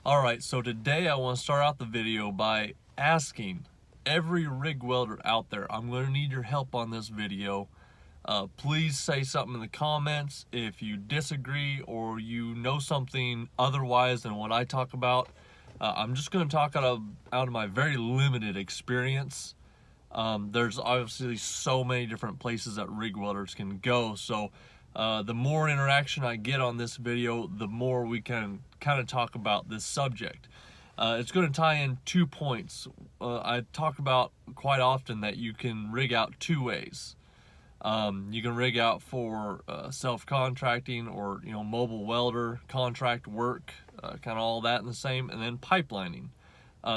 Alright, so today I want to start out the video by asking every rig welder out there, I'm going to need your help on this video. Please say something in the comments if you disagree or you know something otherwise than what I talk about. I'm just going to talk out of my very limited experience. There's obviously so many different places that rig welders can go, so the more interaction I get on this video, the more we can kind of talk about this subject. It's going to tie in 2 points. I talk about quite often that you can rig out 2 ways. You can rig out for self-contracting or mobile welder, contract work, kind of all that in the same, and then pipelining.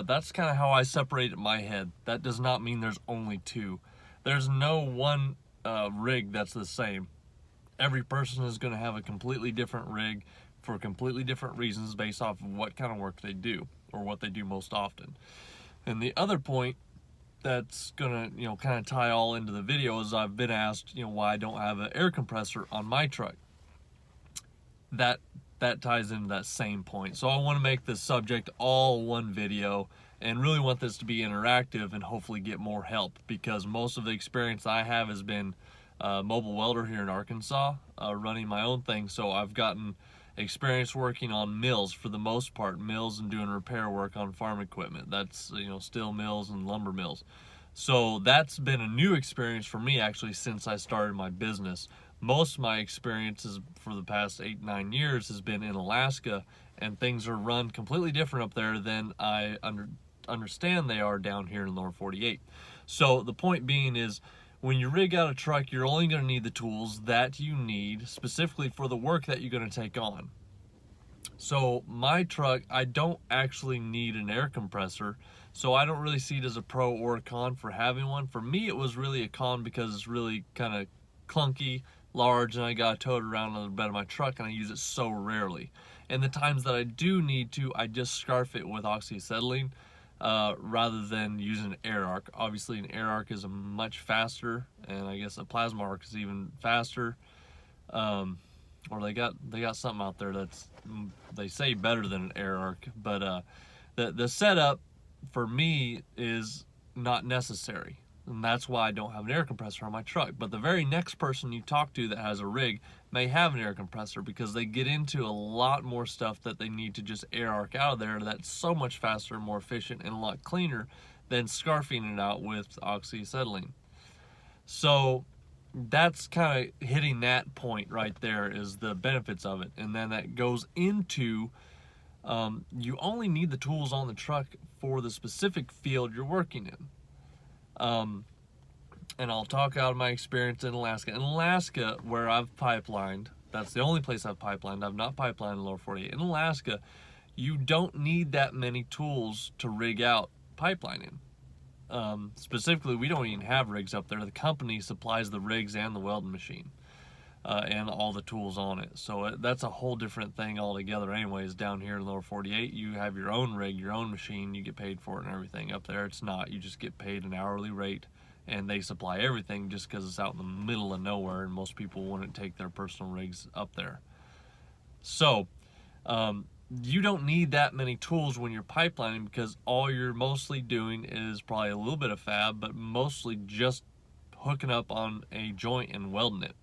That's kind of how I separate it in my head. That does not mean there's only 2. There's no one rig that's the same. Every person is going to have a completely different rig for completely different reasons based off of what kind of work they do or what they do most often. And the other point that's going to kind of tie all into the video is I've been asked why I don't have an air compressor on my truck. That ties into that same point. So I want to make this subject all one video and really want this to be interactive and hopefully get more help, because most of the experience I have has been mobile welder here in Arkansas, running my own thing. So I've gotten experience working on mills for the most part, mills and doing repair work on farm equipment. That's steel mills and lumber mills. So that's been a new experience for me actually since I started my business. Most of my experiences for the past 8-9 years has been in Alaska, and things are run completely different up there than I understand they are down here in the lower 48. So the point being is, when you rig out a truck, you're only going to need the tools that you need specifically for the work that you're going to take on. So my truck, I don't actually need an air compressor, so I don't really see it as a pro or a con for having one. For me, it was really a con because it's really kind of clunky, large, and I got to tow it around on the bed of my truck, and I use it so rarely. And the times that I do need to, I just scarf it with oxyacetylene. Rather than using an air arc. Obviously an air arc is a much faster, and I guess a plasma arc is even faster. Or they got something out there that's, they say, better than an air arc, but the setup for me is not necessary, and that's why I don't have an air compressor on my truck. But the very next person you talk to that has a rig may have an air compressor, because they get into a lot more stuff that they need to just air arc out of there that's so much faster, more efficient, and a lot cleaner than scarfing it out with oxyacetylene. So that's kind of hitting that point right there, is the benefits of it. And then that goes into you only need the tools on the truck for the specific field you're working in. And I'll talk out of my experience in Alaska. In Alaska, where I've pipelined, that's the only place I've pipelined. I've not pipelined in the lower 48. In Alaska, you don't need that many tools to rig out pipelining. Specifically, we don't even have rigs up there. The company supplies the rigs and the welding machine and all the tools on it. So that's a whole different thing altogether anyways. Down here in the lower 48, you have your own rig, your own machine, you get paid for it and everything. Up there, it's not. You just get paid an hourly rate, and they supply everything just because it's out in the middle of nowhere, and most people wouldn't take their personal rigs up there. So you don't need that many tools when you're pipelining, because all you're mostly doing is probably a little bit of fab, but mostly just hooking up on a joint and welding it.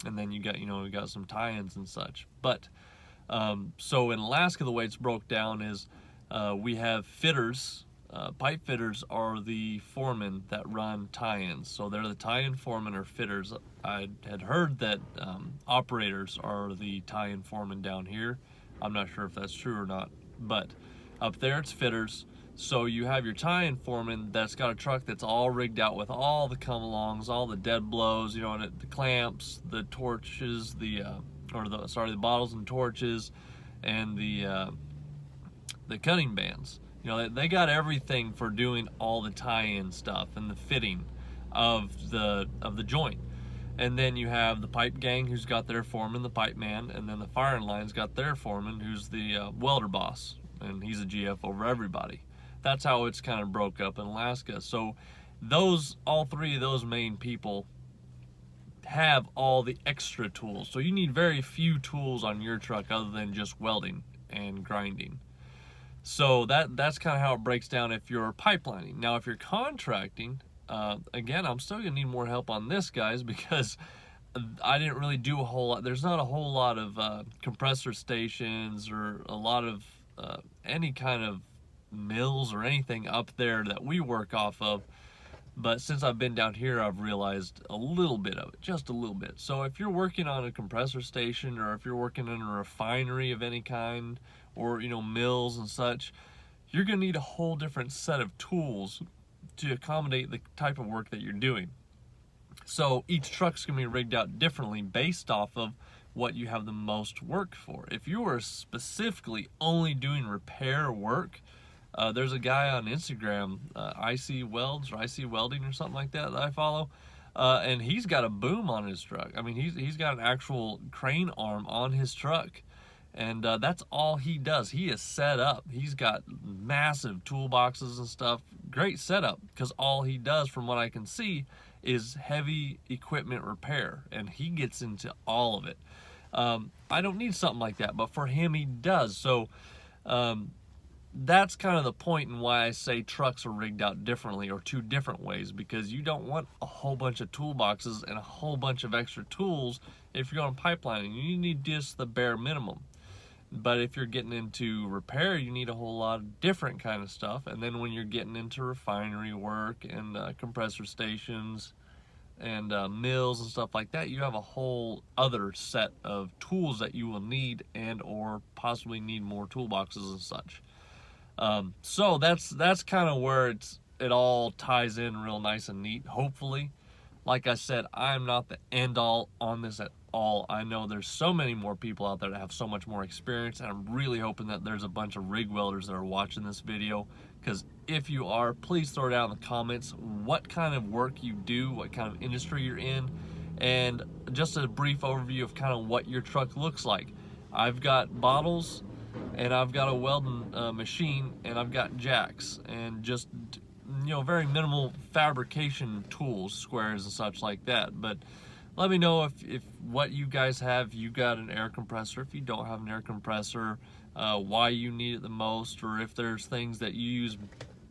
And then you got some tie-ins and such. But so in Alaska, the way it's broke down is we have fitters. Pipe fitters are the foremen that run tie-ins. So they're the tie-in foremen or fitters. I had heard that operators are the tie-in foremen down here. I'm not sure if that's true or not, but up there it's fitters. So you have your tie-in foreman that's got a truck that's all rigged out with all the come-alongs, all the dead blows, the clamps, the torches, the bottles and torches, and the cutting bands. They got everything for doing all the tie-in stuff and the fitting of the joint. And then you have the pipe gang, who's got their foreman, the pipe man, and then the firing line's got their foreman, who's the welder boss, and he's a GF over everybody. That's how it's kind of broke up in Alaska. So all 3 of those main people have all the extra tools. So you need very few tools on your truck other than just welding and grinding. So that's kind of how it breaks down if you're pipelining. Now, if you're contracting, again, I'm still gonna need more help on this, guys, because I didn't really do a whole lot. There's not a whole lot of compressor stations or a lot of any kind of mills or anything up there that we work off of. But since I've been down here, I've realized a little bit of it, just a little bit. So if you're working on a compressor station, or if you're working in a refinery of any kind, or mills and such, you're gonna need a whole different set of tools to accommodate the type of work that you're doing. So each truck's gonna be rigged out differently based off of what you have the most work for. If you are specifically only doing repair work, there's a guy on Instagram, IC Welds or IC Welding or something like that I follow, and he's got a boom on his truck. I mean, he's got an actual crane arm on his truck, and that's all he does. He is set up. He's got massive toolboxes and stuff. Great setup, because all he does, from what I can see, is heavy equipment repair, and he gets into all of it. I don't need something like that, but for him, he does. So that's kind of the point in why I say trucks are rigged out differently, or two different ways, because you don't want a whole bunch of toolboxes and a whole bunch of extra tools if you're going pipelining. You need just the bare minimum. But if you're getting into repair, you need a whole lot of different kind of stuff. And then when you're getting into refinery work and compressor stations and mills and stuff like that, you have a whole other set of tools that you will need, and or possibly need more toolboxes and such. So that's kind of where it all ties in real nice and neat, hopefully. Like I said, I'm not the end all on this at all. I know there's so many more people out there that have so much more experience, and I'm really hoping that there's a bunch of rig welders that are watching this video, because if you are, please throw it down in the comments what kind of work you do, what kind of industry you're in, and just a brief overview of kind of what your truck looks like. I've got bottles, and I've got a welding machine, and I've got jacks, and just very minimal fabrication tools, squares and such like that. But let me know if what you guys have, you got an air compressor. If you don't have an air compressor, why you need it the most, or if there's things that you use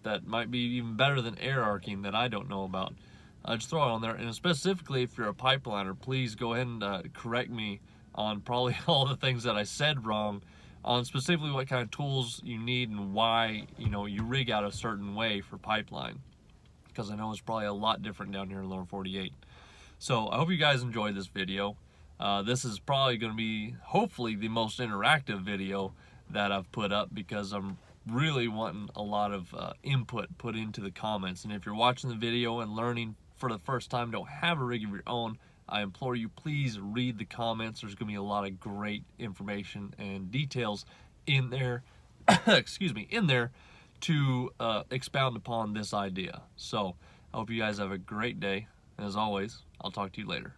that might be even better than air arcing that I don't know about. Just throw it on there. And specifically, if you're a pipeliner, please go ahead and correct me on probably all the things that I said wrong, on specifically what kind of tools you need and why you rig out a certain way for pipeline, because I know it's probably a lot different down here in lower 48. So I hope you guys enjoyed this video. This is probably going to be, hopefully, the most interactive video that I've put up, because I'm really wanting a lot of input put into the comments. And if you're watching the video and learning for the first time, don't have a rig of your own, I implore you, please read the comments. There's going to be a lot of great information and details in there, excuse me, in there to expound upon this idea. So I hope you guys have a great day. And as always, I'll talk to you later.